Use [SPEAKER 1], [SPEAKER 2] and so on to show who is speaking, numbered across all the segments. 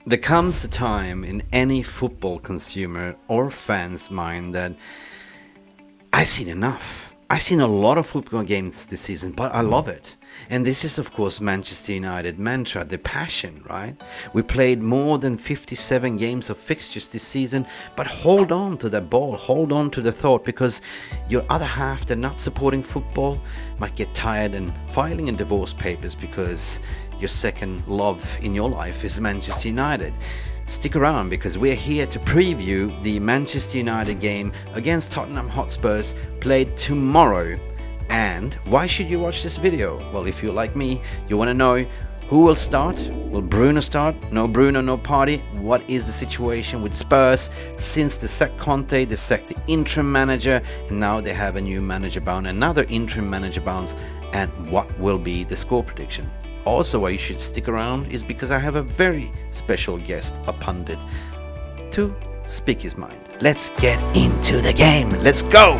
[SPEAKER 1] There comes a time in any football consumer or fan's mind that I've seen enough. I've seen a lot of football games this season, but I love it. And this is, of course, Manchester United mantra, the passion, right? We played more than 57 games of fixtures this season, but hold on to that ball, hold on to the thought, because your other half, they're not supporting football, might get tired and filing in divorce papers because your second love in your life is Manchester United. Stick around because we're here to preview the Manchester United game against Tottenham Hotspurs played tomorrow. And why should you watch this video? Well, if you're like me, you want to know who will start. Will Bruno start? No Bruno, no party. What is the situation with Spurs since they sacked Conte, they sacked the interim manager, and now they have a new manager bound, another interim manager bounce, and what will be the score prediction? Also, why you should stick around is because I have a very special guest, a pundit, to speak his mind. Let's get into the game. Let's go!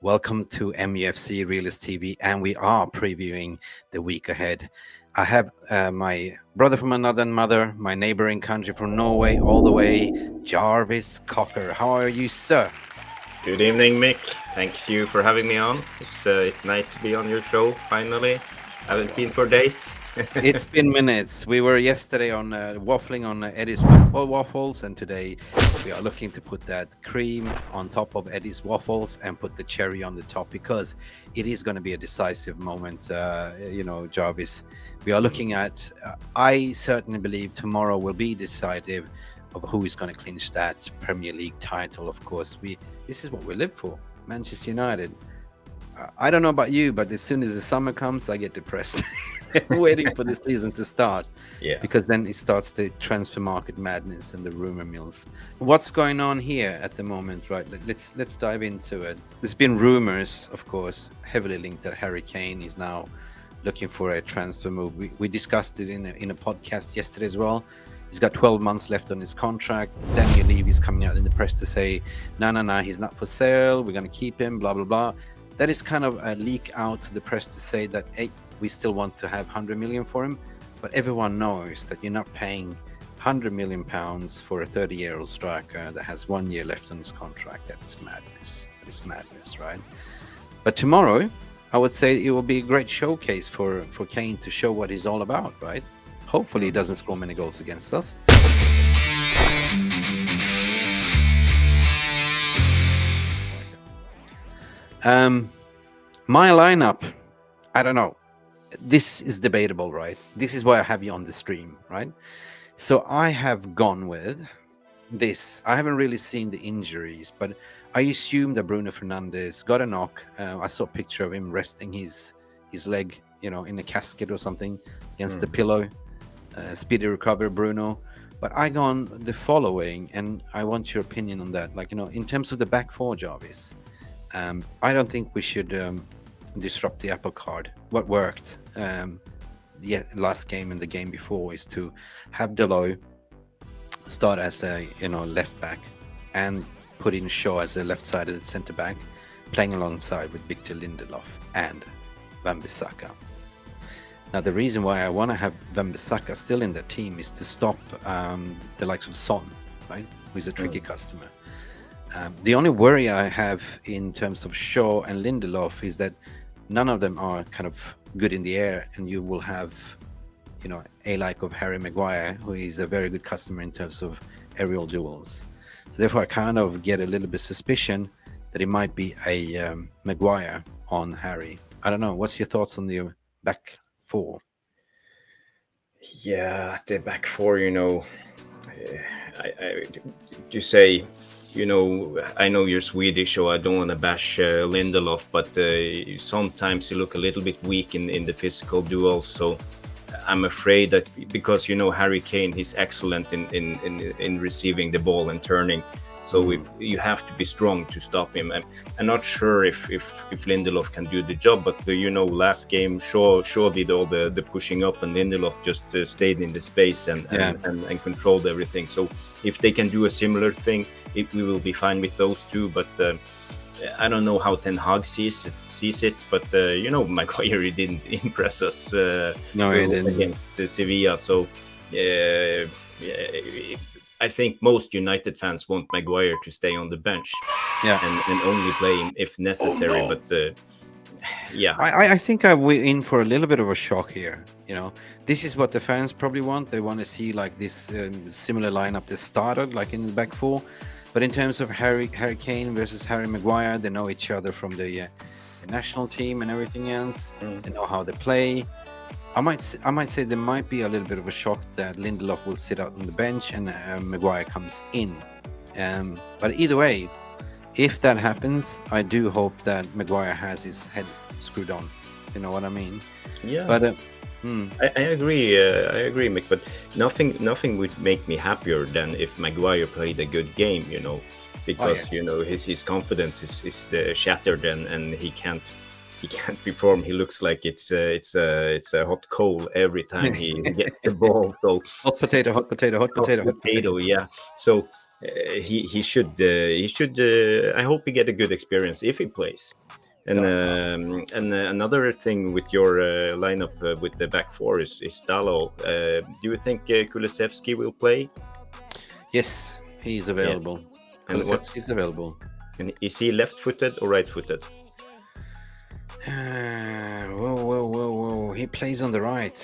[SPEAKER 1] Welcome to Mufc Realist TV, and we are previewing the week ahead. I have my brother from another mother, my neighboring country from Norway, all the way, 𝒊𝒂𝒚. How are you, sir?
[SPEAKER 2] Good evening, Mick. Thank you for having me on. It's nice to be on your show finally. Haven't been for days.
[SPEAKER 1] It's been minutes. We were yesterday on waffling on Eddie's football waffles, and today we are looking to put that cream on top of Eddie's waffles and put the cherry on the top, because it is going to be a decisive moment. Jarvis, we are looking at, I certainly believe tomorrow will be decisive of who is going to clinch that Premier League title. Of course, this is what we live for, Manchester United. I don't know about you, but as soon as the summer comes, I get depressed, waiting for the season to start.
[SPEAKER 2] Yeah.
[SPEAKER 1] Because then it starts the transfer market madness and the rumor mills. What's going on here at the moment, right? Let's dive into it. There's been rumors, of course, heavily linked that Harry Kane is now looking for a transfer move. We discussed it in a podcast yesterday as well. He's got 12 months left on his contract. Daniel Levy is coming out in the press to say, no, he's not for sale. We're going to keep him, blah, blah, blah. That is kind of a leak out to the press to say that, hey, we still want to have 100 million for him. But everyone knows that you're not paying 100 million pounds for a 30-year-old striker that has 1 year left on his contract. That is madness. That is madness, right? But tomorrow, I would say it will be a great showcase for Kane to show what he's all about, right? Hopefully he doesn't score many goals against us. My lineup, I don't know. This is debatable, right? This is why I have you on the stream, right? So I have gone with this. I haven't really seen the injuries, but I assume that Bruno Fernandes got a knock. I saw a picture of him resting his leg, in a casket or something against the pillow. Speedy recovery, Bruno. But I gone the following, and I want your opinion on that. In terms of the back four, Jarvis, I don't think we should disrupt the apple card. What worked last game and the game before is to have Daly start as a left back and put in Shaw as a left-sided centre back, playing alongside with Victor Lindelof and Wan-Bissaka. Now, the reason why I want to have Wan-Bissaka still in the team is to stop the likes of Son, right, who's a tricky customer. The only worry I have in terms of Shaw and Lindelof is that none of them are kind of good in the air, and you will have, a like of Harry Maguire, who is a very good customer in terms of aerial duels. So therefore, I kind of get a little bit suspicion that it might be a Maguire on Harry. I don't know. What's your thoughts on the back four?
[SPEAKER 2] Yeah, the back four, you say, I know you're Swedish, so I don't want to bash Lindelof, but sometimes you look a little bit weak in the physical duels. So I'm afraid that because Harry Kane, he's excellent in receiving the ball and turning. So if you have to be strong to stop him. I'm not sure if Lindelof can do the job, but last game Shaw did all the pushing up, and Lindelof just stayed in the space and controlled everything. So if they can do a similar thing, we will be fine with those two. But I don't know how Ten Hag sees it, but Maguire didn't impress us
[SPEAKER 1] No, he didn't.
[SPEAKER 2] against Sevilla. So I think most United fans want Maguire to stay on the bench
[SPEAKER 1] Yeah.
[SPEAKER 2] and only play him if necessary. But yeah,
[SPEAKER 1] I think we're in for a little bit of a shock here. This is what the fans probably want. They want to see like this similar lineup that started like in the back four. But in terms of Harry Kane versus Harry Maguire, they know each other from the national team and everything else. They know how they play. I might say there might be a little bit of a shock that Lindelof will sit out on the bench and Maguire comes in. But either way, if that happens, I do hope that Maguire has his head screwed on. You know what I mean?
[SPEAKER 2] yeah.
[SPEAKER 1] But
[SPEAKER 2] I agree. I agree, Mick. But nothing would make me happier than if Maguire played a good game. Because his confidence is shattered and he can't perform. He looks like it's a hot coal every time he gets the ball. So
[SPEAKER 1] hot potato, hot potato, hot potato, hot potato.
[SPEAKER 2] Yeah. So he should. I hope he get a good experience if he plays. And another thing with your lineup with the back four is Daly. Do you think Kulusevski will play?
[SPEAKER 1] Yes, he's available.
[SPEAKER 2] And
[SPEAKER 1] Kulusevski's available.
[SPEAKER 2] And is he left-footed or right-footed?
[SPEAKER 1] Whoa. He plays on the right.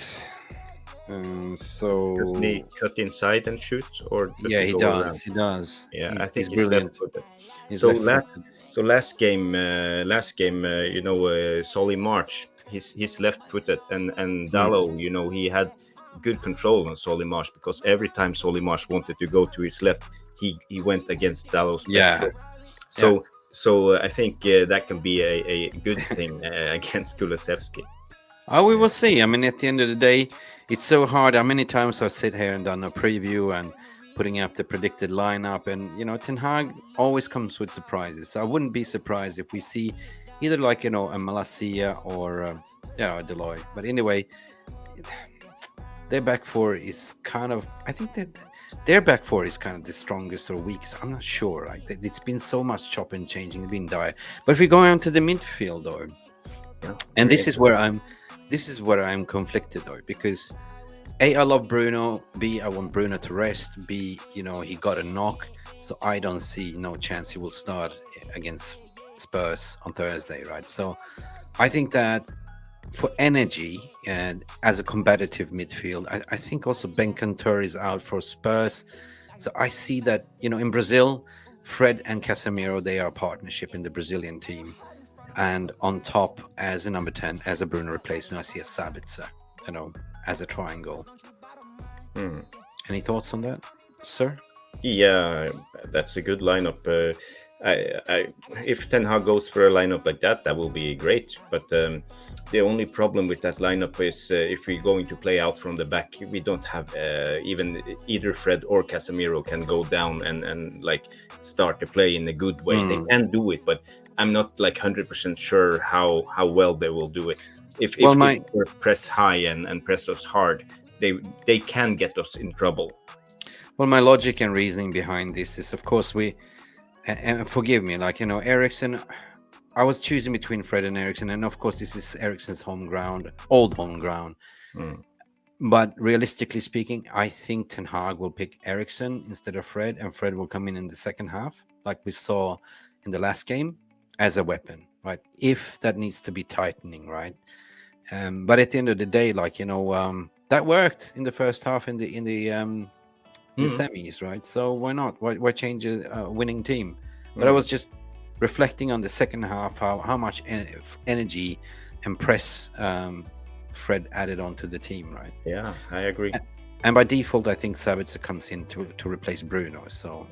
[SPEAKER 1] So
[SPEAKER 2] Does he cut inside and shoot, or
[SPEAKER 1] yeah, he does.
[SPEAKER 2] Around?
[SPEAKER 1] He does.
[SPEAKER 2] Yeah, I think
[SPEAKER 1] he's
[SPEAKER 2] he's
[SPEAKER 1] brilliant.
[SPEAKER 2] left-footed.
[SPEAKER 1] So
[SPEAKER 2] last game, Solly March, he's left-footed, and Daly, he had good control on Solly March, because every time Solly March wanted to go to his left, he went against Daly's best foot. So I think that can be a good thing against Kulusevski.
[SPEAKER 1] We will see. I mean, at the end of the day, it's so hard. How many times I sit here and done a preview and putting up the predicted lineup, and Ten Hag always comes with surprises. So I wouldn't be surprised if we see either like a Malacia or Daly. But anyway, their back four is kind of, I think that their back four is kind of the strongest or weakest. I'm not sure. Like it's been so much chop and changing, it's been dire. But if we go on to the midfield though, and this is where I'm conflicted though, because A, I love Bruno. B, I want Bruno to rest. B, he got a knock, so I don't see no chance he will start against Spurs on Thursday, right? So I think that for energy and as a competitive midfield, I think also Bentancur is out for Spurs. So I see that, in Brazil, Fred and Casemiro, they are a partnership in the Brazilian team. And on top, as a number 10, as a Bruno replacement, I see a Sabitzer, as a triangle. Any thoughts on that, sir?
[SPEAKER 2] Yeah, that's a good lineup. If Ten Hag goes for a lineup like that, that will be great. But the only problem with that lineup is if we're going to play out from the back, we don't have even either Fred or Casemiro can go down and like start the play in a good way. They can do it, but I'm not like 100% sure how well they will do it. If they press high and press us hard, they can get us in trouble.
[SPEAKER 1] Well, my logic and reasoning behind this is, of course, and forgive me, Eriksen, I was choosing between Fred and Eriksen, and of course this is Eriksen's old home ground. But realistically speaking, I think Ten Hag will pick Eriksen instead of Fred, and Fred will come in the second half, like we saw in the last game, as a weapon, right? If that needs to be tightening, right? But at the end of the day, that worked in the first half in the semis, right? So why not? Why change a winning team? But I was just reflecting on the second half, how much energy and press Fred added onto the team, right?
[SPEAKER 2] Yeah, I agree.
[SPEAKER 1] And by default, I think Sabitzer comes in to replace Bruno. So,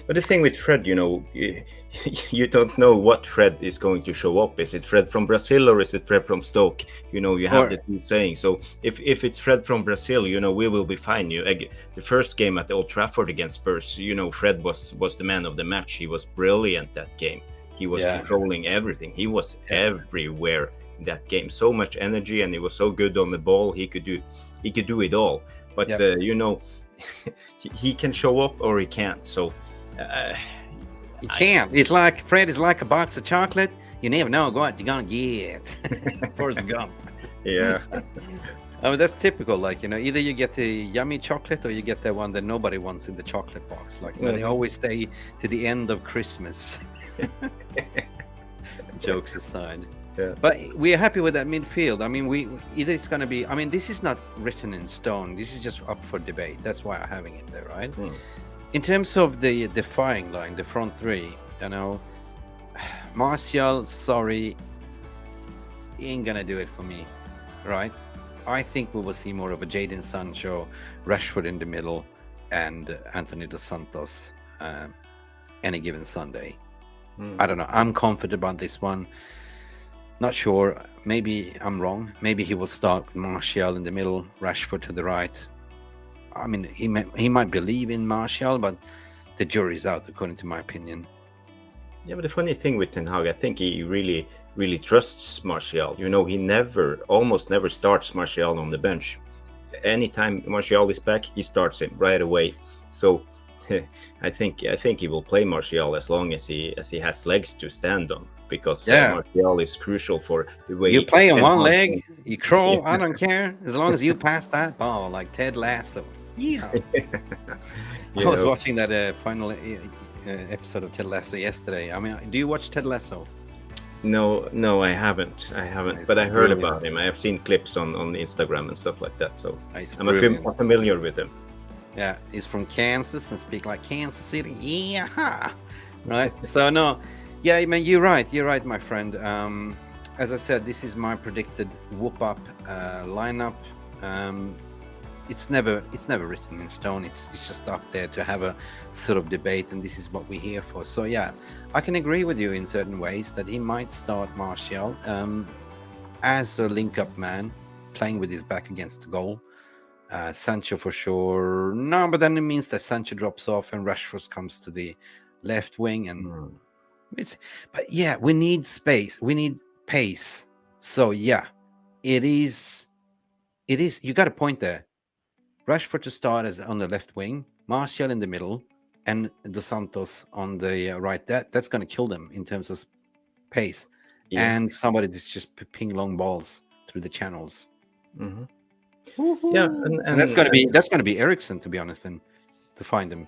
[SPEAKER 2] but the thing with Fred, you don't know what Fred is going to show up. Is it Fred from Brazil or is it Fred from Stoke? You have the two sayings. So if it's Fred from Brazil, we will be fine. The first game at the Old Trafford against Spurs, Fred was the man of the match. He was brilliant that game. He was controlling everything. He was everywhere in that game. So much energy, and he was so good on the ball. He could do it all. But he can show up or he can't. So
[SPEAKER 1] You can't. It's like Fred is like a box of chocolate. You never know what you're gonna get. Forrest Gump.
[SPEAKER 2] Yeah.
[SPEAKER 1] I mean, that's typical. Like, either you get the yummy chocolate or you get the one that nobody wants in the chocolate box. Like, they always stay to the end of Christmas. Jokes aside.
[SPEAKER 2] Yeah.
[SPEAKER 1] But we are happy with that midfield. I mean, either it's going to be, I mean, this is not written in stone. This is just up for debate. That's why I'm having it there, right? In terms of the firing line, the front three, Martial, sorry, ain't going to do it for me, right? I think we will see more of a Jadon Sancho, Rashford in the middle, and Anthony Dos Santos any given Sunday. I don't know. I'm confident about this one. Not sure. Maybe I'm wrong. Maybe he will start with Martial in the middle, Rashford to the right. I mean, he might believe in Martial, but the jury's out, according to my opinion.
[SPEAKER 2] Yeah, but the funny thing with Ten Hag, I think he really trusts Martial. He almost never starts Martial on the bench. Anytime Martial is back, he starts him right away. So I think he will play Martial as long as he has legs to stand on, because Martial is crucial for the way
[SPEAKER 1] you play on one leg, you crawl. I don't care as long as you pass that ball like Ted Lasso. Yeah. I was watching that final episode of Ted Lasso yesterday. I mean, do you watch Ted Lasso?
[SPEAKER 2] No, I haven't. But I heard about him. I have seen clips on Instagram and stuff like that. So I'm familiar with him.
[SPEAKER 1] Yeah, he's from Kansas and speak like Kansas City. Yeah, right. So no, yeah, I mean, you're right, my friend. As I said, this is my predicted whoop up lineup. It's never written in stone. It's just up there to have a sort of debate, and this is what we're here for. So yeah, I can agree with you in certain ways that he might start Martial as a link-up man, playing with his back against the goal. Sancho for sure. No, but then it means that Sancho drops off and Rashford comes to the left wing, and but yeah, we need space. We need pace. So yeah, it is. You got a point there. Rashford to start as on the left wing, Martial in the middle, and Dos Santos on the right. That's going to kill them in terms of pace, and somebody that's just ping long balls through the channels.
[SPEAKER 2] Yeah,
[SPEAKER 1] and that's going to be Eriksen, to be honest, and to find them.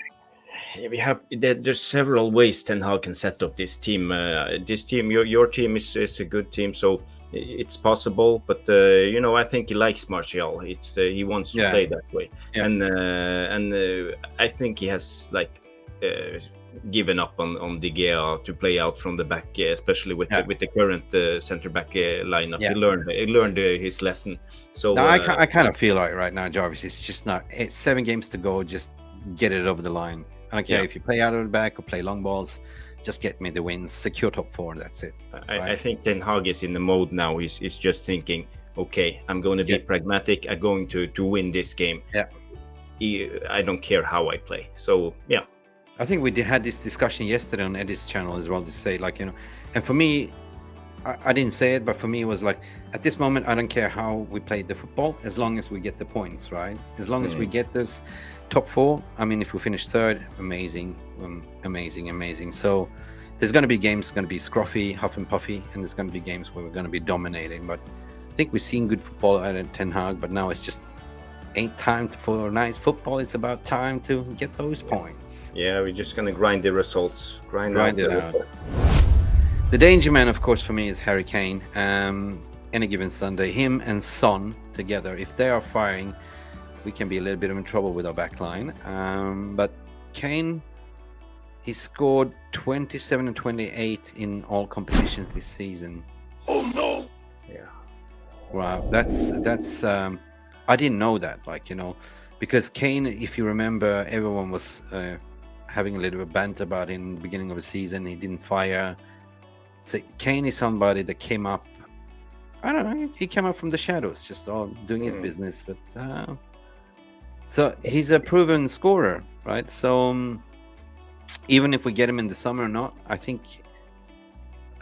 [SPEAKER 2] There's several ways Ten Hag can set up this team. Your team is a good team, so it's possible. But I think he likes Martial. He wants to play that way, and I think he has given up on _𝒂𝒊𝒔𝒉 to play out from the back, especially with the current center back lineup. He learned his lesson. So
[SPEAKER 1] no, I kind of feel like right now, Jarvis, it's just not 7 games to go. Just get it over the line. I don't care if you play out of the back or play long balls. Just get me the wins, secure top 4. That's it.
[SPEAKER 2] I think Ten Hag is in the mode now. He's just thinking, okay, I'm going to be pragmatic. I'm going to win this game.
[SPEAKER 1] Yeah.
[SPEAKER 2] I don't care how I play. So yeah.
[SPEAKER 1] I think we had this discussion yesterday on Eddie's channel as well, to say and for me, I didn't say it, but for me it was like, at this moment, I don't care how we play the football, as long as we get the points, right? As long as we get this top 4. I mean, if we finish 3rd, amazing. So there's going to be games going to be scruffy, huff and puffy, and there's going to be games where we're going to be dominating. But I think we've seen good football at Ten Hag, but now it's just ain't time for nice football. It's about time to get those points.
[SPEAKER 2] Yeah, we're just gonna grind the results. Grind it out.
[SPEAKER 1] The danger man, of course, for me is Harry Kane. Any given Sunday, him and Son together, if they are firing, we can be a little bit in trouble with our back line. But Kane, he scored 27 and 28 in all competitions this season.
[SPEAKER 2] Oh no! Yeah.
[SPEAKER 1] Wow, that's I didn't know that, because Kane, if you remember, everyone was having a little bit of banter about him in the beginning of the season. He didn't fire. So Kane is somebody that came up, I don't know, he came up from the shadows, just all doing his business. But so he's a proven scorer, right? So even if we get him in the summer or not, I think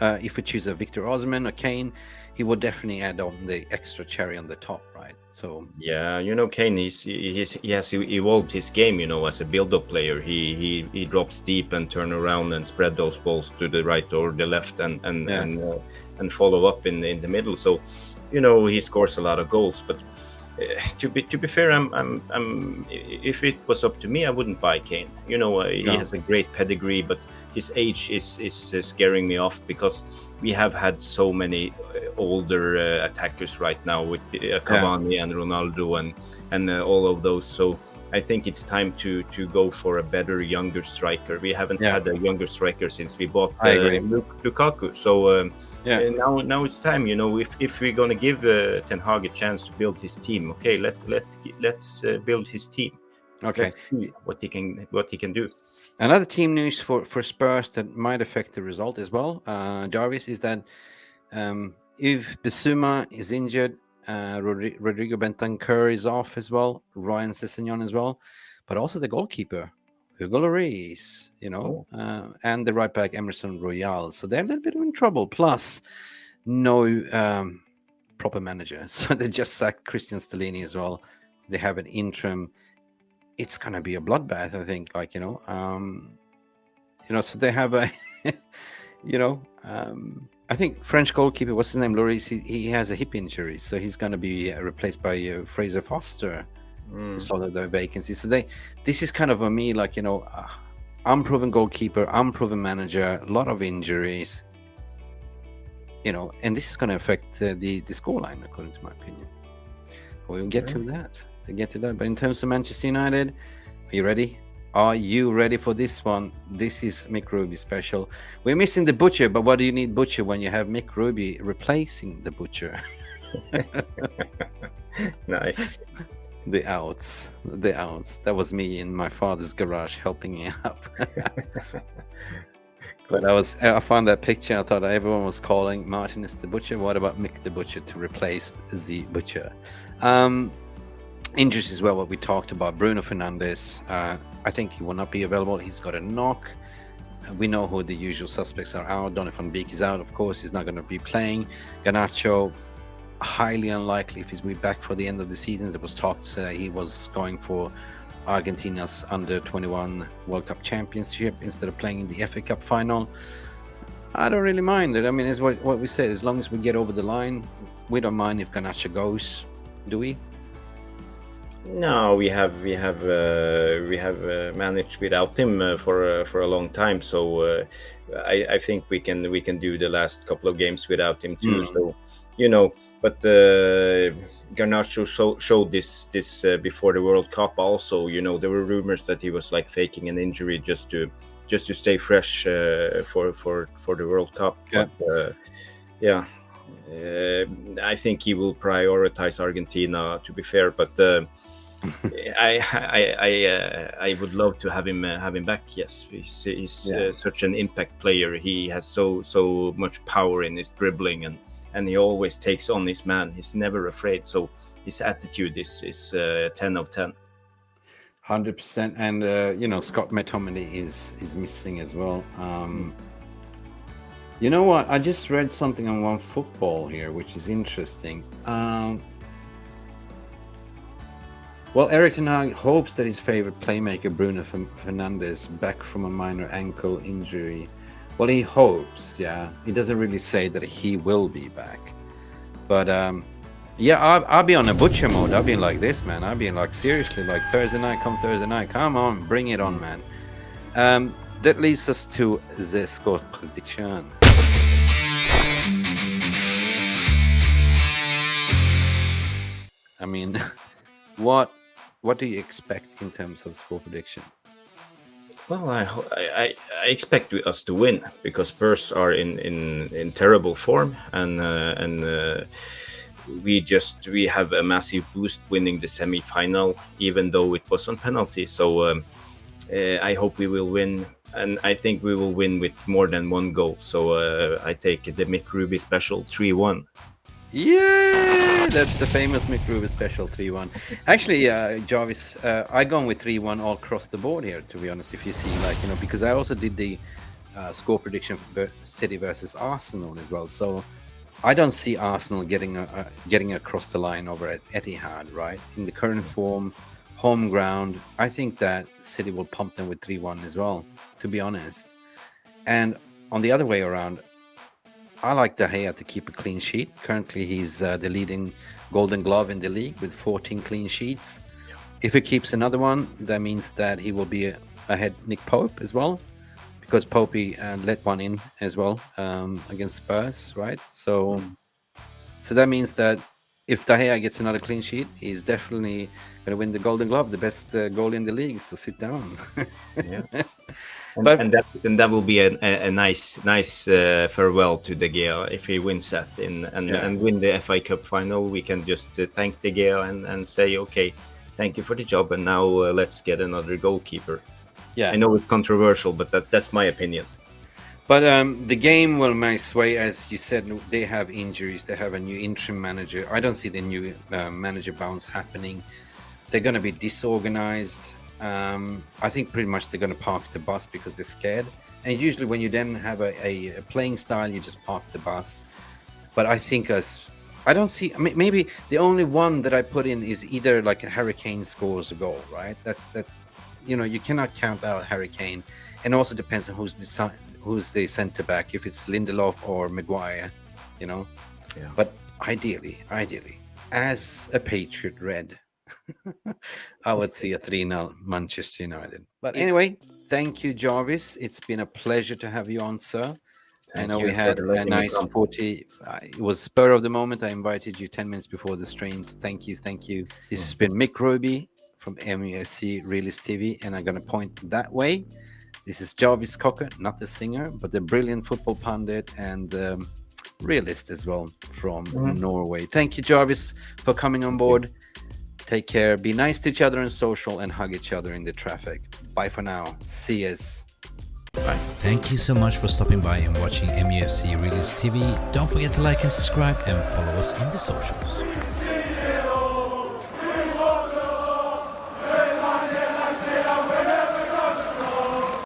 [SPEAKER 1] if we choose a Victor Osimhen or Kane, he will definitely add on the extra cherry on the top, right? right? So
[SPEAKER 2] Yeah, Kane, he has evolved his game. As a build-up player, he drops deep and turn around and spread those balls to the right or the left,
[SPEAKER 1] yeah,
[SPEAKER 2] and follow up in the middle. So, he scores a lot of goals. But to be fair, if it was up to me, I wouldn't buy Kane. He
[SPEAKER 1] no,
[SPEAKER 2] has a great pedigree, but his age is scaring me off because we have had so many older attackers right now with
[SPEAKER 1] yeah,
[SPEAKER 2] Cavani and Ronaldo and all of those. So I think it's time to go for a better younger striker. We haven't
[SPEAKER 1] yeah,
[SPEAKER 2] had a younger striker since we bought
[SPEAKER 1] I agree.
[SPEAKER 2] Lukaku. So
[SPEAKER 1] Yeah,
[SPEAKER 2] now it's time. If we're gonna give Ten Hag a chance to build his team, okay, let's build his team.
[SPEAKER 1] okay.
[SPEAKER 2] Let's see what he can do.
[SPEAKER 1] Another team news for Spurs that might affect the result as well, Jarvis, is that if Bissouma is injured, Rodrigo Bentancur is off as well, Ryan Sessegnon as well, but also the goalkeeper, Hugo Lloris,
[SPEAKER 2] Oh,
[SPEAKER 1] and the right back, Emerson Royal. So they're a little bit in trouble. Plus, no proper manager. So they just sacked Christian Stellini as well. So they have an interim. It's going to be a bloodbath, I think. So they have a, I think French goalkeeper, what's his name, Lloris, he has a hip injury, so he's going to be replaced by Fraser Foster. It's all of the vacancies. So this is kind of a me, unproven goalkeeper, unproven manager, a lot of injuries, and this is going to affect the scoreline, according to my opinion. We'll get to that. But in terms of Manchester United, are you ready? Are you ready for this one? This is Mick Ruby special. We're missing the Butcher, but what do you need Butcher when you have Mick Ruby replacing the Butcher?
[SPEAKER 2] nice.
[SPEAKER 1] The outs. That was me in my father's garage helping me up. But I found that picture. I thought everyone was calling Martin is the Butcher. What about Mick the Butcher to replace the Butcher? Injuries as well, what we talked about. Bruno Fernandes, I think he will not be available. He's got a knock. We know who the usual suspects are out. Donny van Beek is out, of course. He's not going to be playing. Garnacho, highly unlikely if he's back for the end of the season. There was talks he was going for Argentina's under-21 World Cup Championship instead of playing in the FA Cup final. I don't really mind it. I mean, it's what we said. As long as we get over the line, we don't mind if Garnacho goes. Do we?
[SPEAKER 2] No, we have managed without him for a long time. So I think we can do the last couple of games without him too. So but Garnacho showed this before the World Cup. Also, there were rumors that he was like faking an injury just to stay fresh for the World Cup.
[SPEAKER 1] Yeah.
[SPEAKER 2] But, I think he will prioritize Argentina, to be fair, but I would love to have him back. Yes, he's such an impact player. He has so much power in his dribbling, and he always takes on his man. He's never afraid. So his attitude is 10 of 10.
[SPEAKER 1] 100%. And Scott McTominay is missing as well. You know what? I just read something on One Football here, which is interesting. Well, Erik ten Hag hopes that his favorite playmaker Bruno Fernandes back from a minor ankle injury. Well, he hopes, yeah. He doesn't really say that he will be back. But I'll be on a Butcher mode. I'll be like this, man. I'll be like, seriously, like Thursday night, come on, bring it on, man. That leads us to the score prediction. I mean, what do you expect in terms of score prediction?
[SPEAKER 2] Well, I expect us to win because Spurs are in terrible form, and we have a massive boost winning the semi-final, even though it was on penalty. So I hope we will win, and I think we will win with more than one goal. So I take the Mick Ruby special 3-1.
[SPEAKER 1] Yeah, that's the famous Mick Ruby special 3-1. Actually, Jarvis, I gone with 3-1 all across the board here, to be honest, if you see, because I also did the score prediction for City versus Arsenal as well. So I don't see Arsenal getting across the line over at Etihad, right? In the current form, home ground, I think that City will pump them with 3-1 as well, to be honest. And on the other way around, I like De Gea to keep a clean sheet. Currently, he's the leading Golden Glove in the league with 14 clean sheets. If he keeps another one, that means that he will be ahead Nick Pope as well, because Pappi let one in as well against Spurs, right? So that means that if De Gea gets another clean sheet, he's definitely going to win the Golden Glove, the best goal in the league. So sit down.
[SPEAKER 2] Yeah.
[SPEAKER 1] But
[SPEAKER 2] And that will be a nice farewell to De Gea if he wins that and win the FA Cup final. We can just thank De Gea and say, okay, thank you for the job, and now let's get another goalkeeper.
[SPEAKER 1] yeah,
[SPEAKER 2] I know it's controversial, but that's my opinion.
[SPEAKER 1] but the game will make sway, as you said. They have injuries. They have a new interim manager. I don't see the new manager bounce happening. They're going to be disorganized. I think pretty much they're going to park the bus because they're scared. And usually when you then have a playing style, you just park the bus. But I think I don't see. I mean, maybe the only one that I put in is either like a Harry Kane scores a goal, right? That's you cannot count out Harry Kane, and also depends on who's the centre back, if it's Lindelof or Maguire, Yeah. But ideally, as a Patriot Red, I would see a 3-0 Manchester United. But anyway, thank you, Jarvis. It's been a pleasure to have you on, sir. I know we had a nice 40. It was spur of the moment. I invited you 10 minutes before the streams. Thank you. This has been Mick Roby from Mufc Realist TV, and I'm going to point that way. This is 𝒊𝒂𝒚, not the singer, but the brilliant football pundit and realist as well from Norway. Thank you, Jarvis, for coming on board. Take care. Be nice to each other on social and hug each other in the traffic. Bye for now. See us. Bye.
[SPEAKER 3] Thank you so much for stopping by and watching Mufc Realist TV. Don't forget to like and subscribe and follow us on the socials.